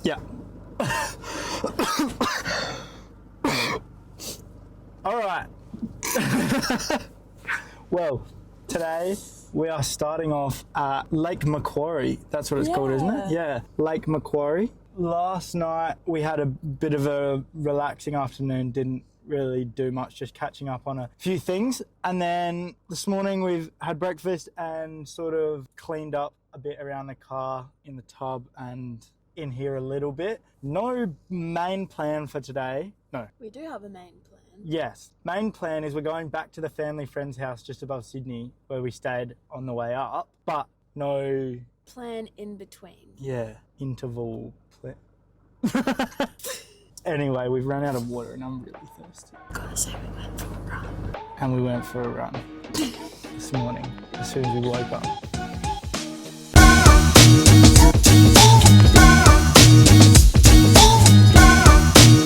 Yeah. All right. Well, today we are starting off at Lake Macquarie. That's what it's called, isn't it? Yeah, Lake Macquarie. Last night we had a bit of a relaxing afternoon, didn't really do much, just catching up on a few things. And then this morning we've had breakfast and sort of cleaned up a bit around the car, in the tub and in here a little bit. No main plan for today. No. We do have a main plan. Yes. Main plan is we're going back to the family friend's house just above Sydney where we stayed on the way up, but no plan in between. Yeah, interval plan. Anyway, we've run out of water and I'm really thirsty. Gotta say we went for a run. And we went for a run this morning as soon as we woke up.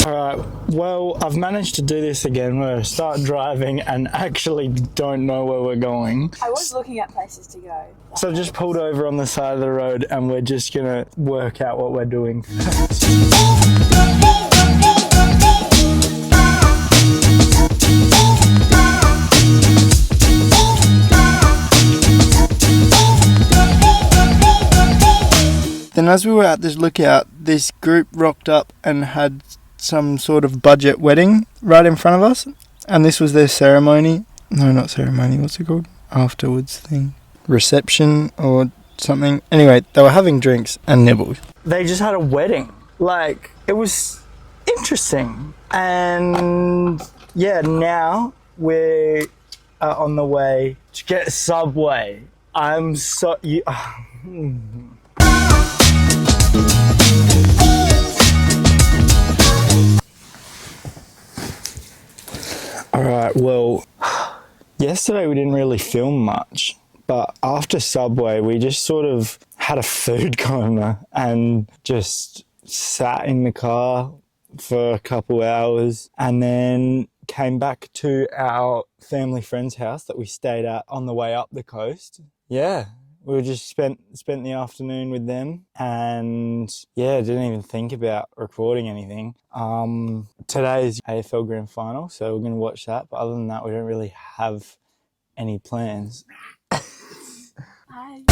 Alright, well, I've managed to do this again. We're going to start driving and actually don't know where we're going. I was looking at places to go. So I just pulled over on the side of the road and we're just going to work out what we're doing. Then as we were at this lookout, this group rocked up and had some sort of budget wedding right in front of us. And this was their ceremony. No, not ceremony. What's it called? Afterwards thing. Reception or something. Anyway, they were having drinks and nibbles. They just had a wedding. Like, it was interesting. And yeah, now we're on the way to get Subway. I'm so... Alright, well, yesterday we didn't really film much, but after Subway we just sort of had a food coma and just sat in the car for a couple hours and then came back to our family friend's house that we stayed at on the way up the coast. Yeah. We just spent the afternoon with them and yeah, didn't even think about recording anything. Today is AFL Grand Final, so we're going to watch that. But other than that, we don't really have any plans. Hi.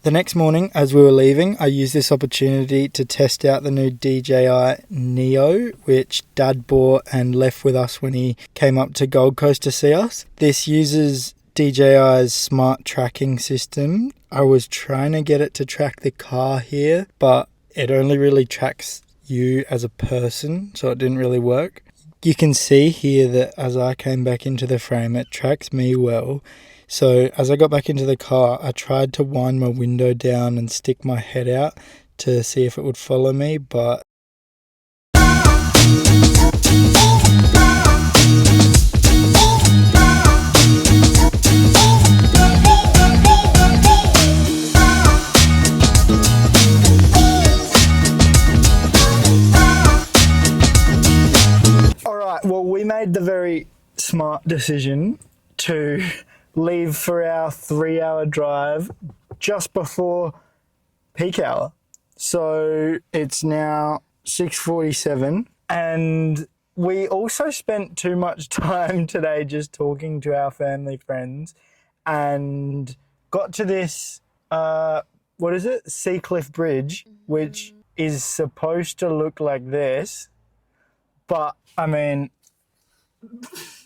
The next morning, as we were leaving, I used this opportunity to test out the new DJI Neo, which Dad bought and left with us when he came up to Gold Coast to see us. This uses DJI's smart tracking system. I was trying to get it to track the car here, but it only really tracks you as a person, so it didn't really work. You can see here that as I came back into the frame, it tracks me well. So as I got back into the car, I tried to wind my window down and stick my head out to see if it would follow me, but Alright, well, we made the very smart decision to leave for our 3-hour drive just before peak hour. So it's now 6:47 and we also spent too much time today just talking to our family friends and got to this, what is it? Seacliff Bridge, which is supposed to look like this. But, I mean,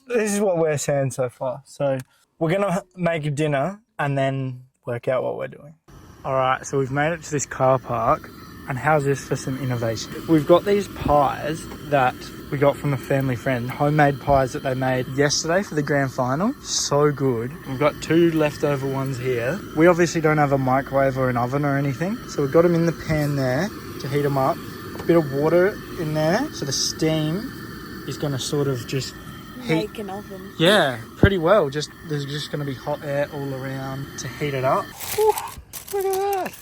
this is what we're saying so far. So we're going to make dinner and then work out what we're doing. All right, so we've made it to this car park And how's this for some innovation? We've got these pies that we got from a family friend. Homemade pies that they made yesterday for the grand final. So good. We've got 2 leftover ones here. We obviously don't have a microwave or an oven or anything. So we've got them in the pan there to heat them up. A bit of water in there. So the steam is going to sort of just heat. Make an oven. Yeah, pretty well. There's just going to be hot air all around to heat it up. Whew, look at that.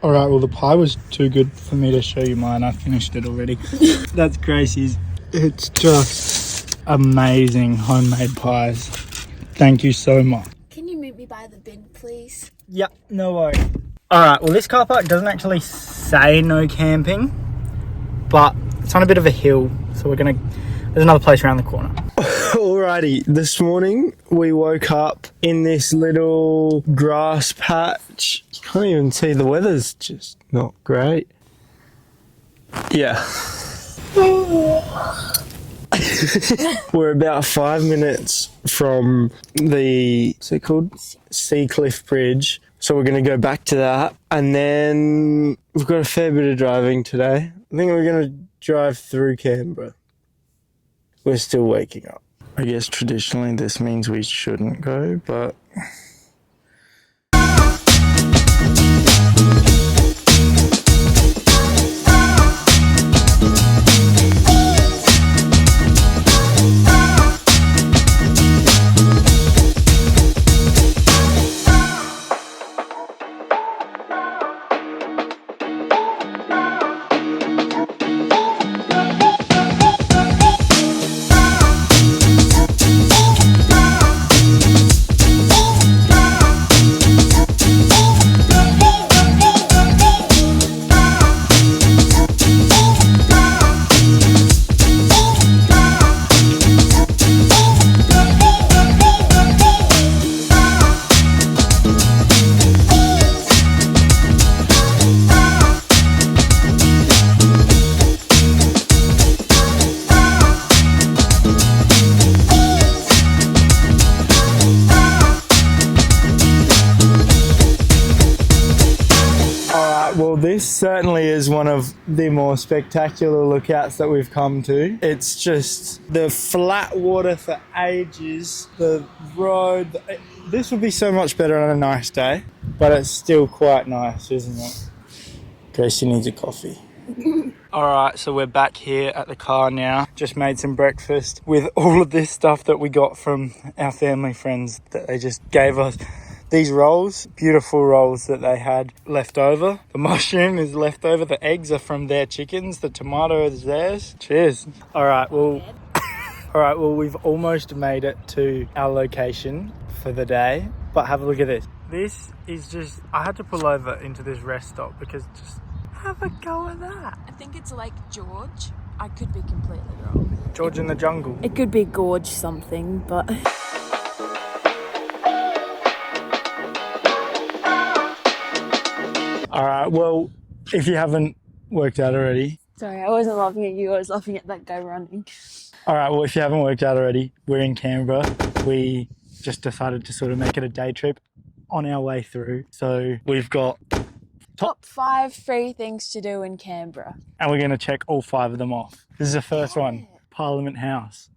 All right, well, the pie was too good for me to show you mine. I finished it already. That's crazy. It's just amazing homemade pies. Thank you so much. Can you meet me by the bin, please? Yep, no worries. All right, well, this car park doesn't actually say no camping, but it's on a bit of a hill, so there's another place around the corner. Alrighty, this morning we woke up in this little grass patch. You can't even see, the weather's just not great. Yeah. We're about 5 minutes from the, what's it called? Seacliff Bridge. So we're going to go back to that. And then we've got a fair bit of driving today. I think we're going to drive through Canberra. We're still waking up. I guess traditionally this means we shouldn't go, but... Well, this certainly is one of the more spectacular lookouts that we've come to. It's just the flat water for ages, the road. This would be so much better on a nice day, but it's still quite nice, isn't it? Gracie needs a coffee. Alright, so we're back here at the car now. Just made some breakfast with all of this stuff that we got from our family friends that they just gave us. These rolls, beautiful rolls that they had left over. The mushroom is left over. The eggs are from their chickens. The tomato is theirs. Cheers. Alright, well, we've almost made it to our location for the day. But have a look at this. This is just, I had to pull over into this rest stop because just have a go at that. I think it's Lake George. I could be completely wrong. George in the jungle. It could be Gorge something, but... Alright, well, if you haven't worked out already. Sorry, I wasn't laughing at you, I was laughing at that guy running. Alright, well, if you haven't worked out already, we're in Canberra. We just decided to sort of make it a day trip on our way through. So we've got Top 5 free things to do in Canberra. And we're going to check all 5 of them off. This is the first one. Parliament House.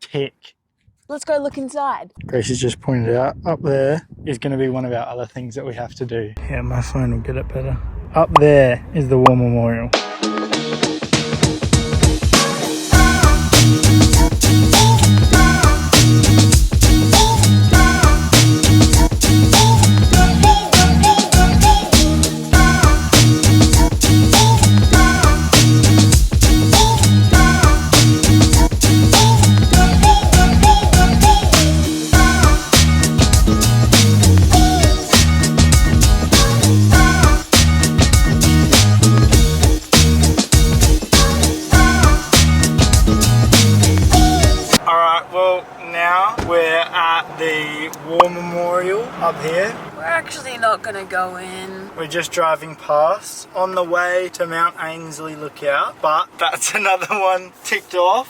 Tick. Let's go look inside. Gracie's just pointed out, up there is going to be one of our other things that we have to do. Yeah, my phone will get it better. Up there is the War Memorial. War Memorial up here. We're actually not gonna go in. We're just driving past on the way to Mount Ainslie Lookout, but that's another one ticked off.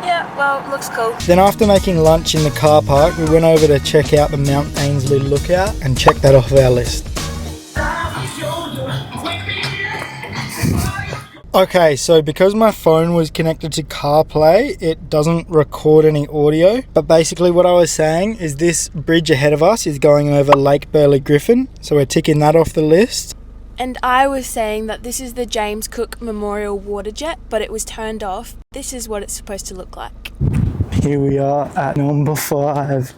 Yeah, well, looks cool. Then after making lunch in the car park, we went over to check out the Mount Ainslie Lookout and check that off our list. Okay, so because my phone was connected to CarPlay, it doesn't record any audio. But basically what I was saying is this bridge ahead of us is going over Lake Burley Griffin. So we're ticking that off the list. And I was saying that this is the James Cook Memorial Water Jet, but it was turned off. This is what it's supposed to look like. Here we are at number 5.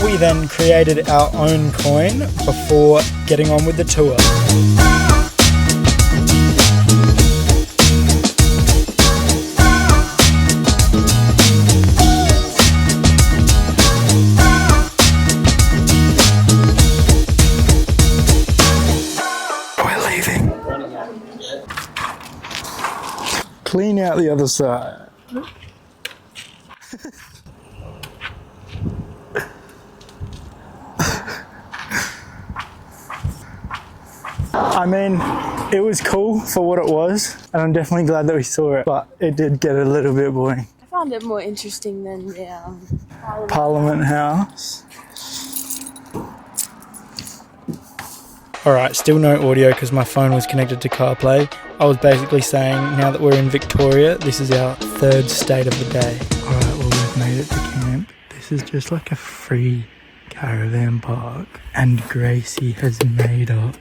We then created our own coin before getting on with the tour. We're leaving. Clean out the other side. I mean, it was cool for what it was, and I'm definitely glad that we saw it, but it did get a little bit boring. I found it more interesting than the Parliament House. Alright, still no audio because my phone was connected to CarPlay. I was basically saying, now that we're in Victoria, this is our 3rd state of the day. Alright, well we've made it to camp. This is just like a free caravan park, and Gracie has made up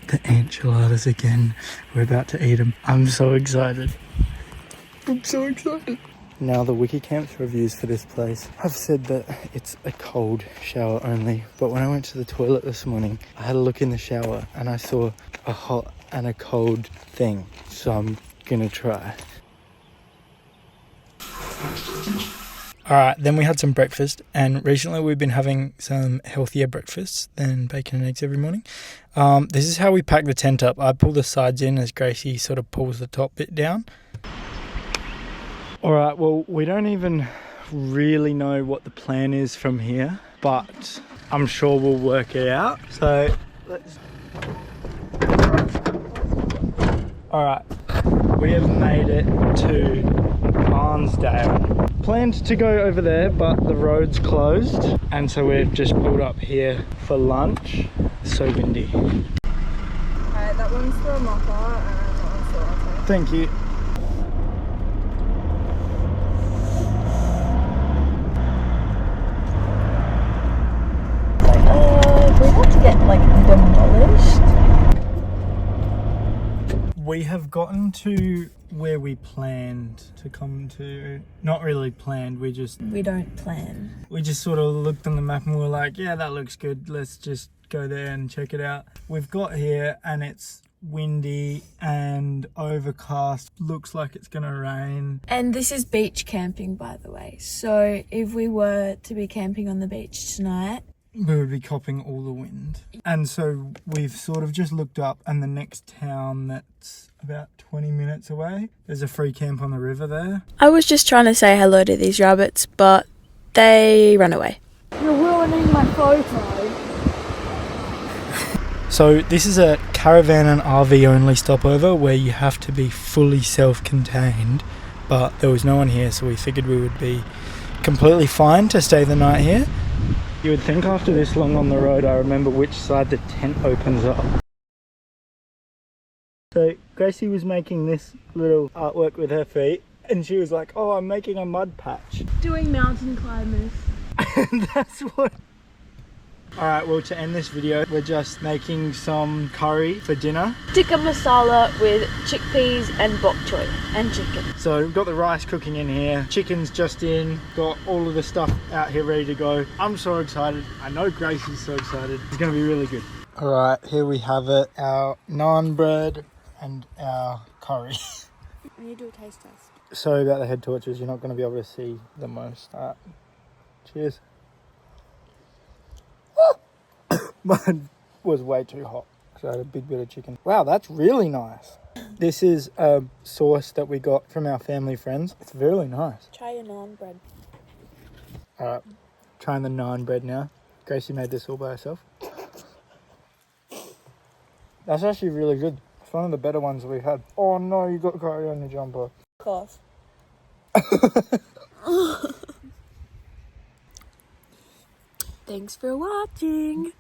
the enchiladas again. We're about to eat them. I'm so excited. I'm so excited. Now the Wiki Camps reviews for this place. I've said that it's a cold shower only, but when I went to the toilet this morning, I had a look in the shower and I saw a hot and a cold thing. So I'm gonna try. Alright, then we had some breakfast, and recently we've been having some healthier breakfasts than bacon and eggs every morning. This is how we pack the tent up. I pull the sides in as Gracie sort of pulls the top bit down. Alright, well, we don't even really know what the plan is from here, but I'm sure we'll work it out. So, let's... Alright, we have made it to Barnsdale. Planned to go over there, but the road's closed, and so we've just pulled up here for lunch. It's so windy. Alright, that one's for a mopper and that one's for a latte. Thank you. We have to get like demolished. We have gotten to where we planned to come to. Not really planned, we don't plan. just sort of looked on the map and we were like, yeah, that looks good, let's just go there and check it out. We've got here and it's windy and overcast, looks like it's gonna rain. And this is beach camping, by the way. So if we were to be camping on the beach tonight, We would be copping all the wind. And so we've sort of just looked up, and the next town that's about 20 minutes away, there's a free camp on the river there. I was just trying to say hello to these rabbits, but they ran away. You're ruining my photo. So this is a caravan and RV only stopover where you have to be fully self-contained, but there was no one here, so we figured we would be completely fine to stay the night here. You would think after this long on the road I remember which side the tent opens up. So Gracie was making this little artwork with her feet, and she was like, oh, I'm making a mud patch. Doing mountain climbers. And that's what... Alright, well, to end this video, we're just making some curry for dinner. Tikka masala with chickpeas and bok choy and chicken. So we've got the rice cooking in here, chicken's just in, got all of the stuff out here ready to go. I'm so excited. I know Gracie's so excited. It's going to be really good. Alright, here we have it. Our naan bread and our curry. I need to do a taste test. Sorry about the head torches. You're not going to be able to see the most. Alright, cheers. Mine was way too hot because I had a big bit of chicken. Wow, that's really nice. This is a sauce that we got from our family friends. It's really nice. Try your naan bread. Alright, trying the naan bread now. Gracie made this all by herself. That's actually really good. It's one of the better ones we've had. Oh no, you got curry on your jumper. Cough. Thanks for watching.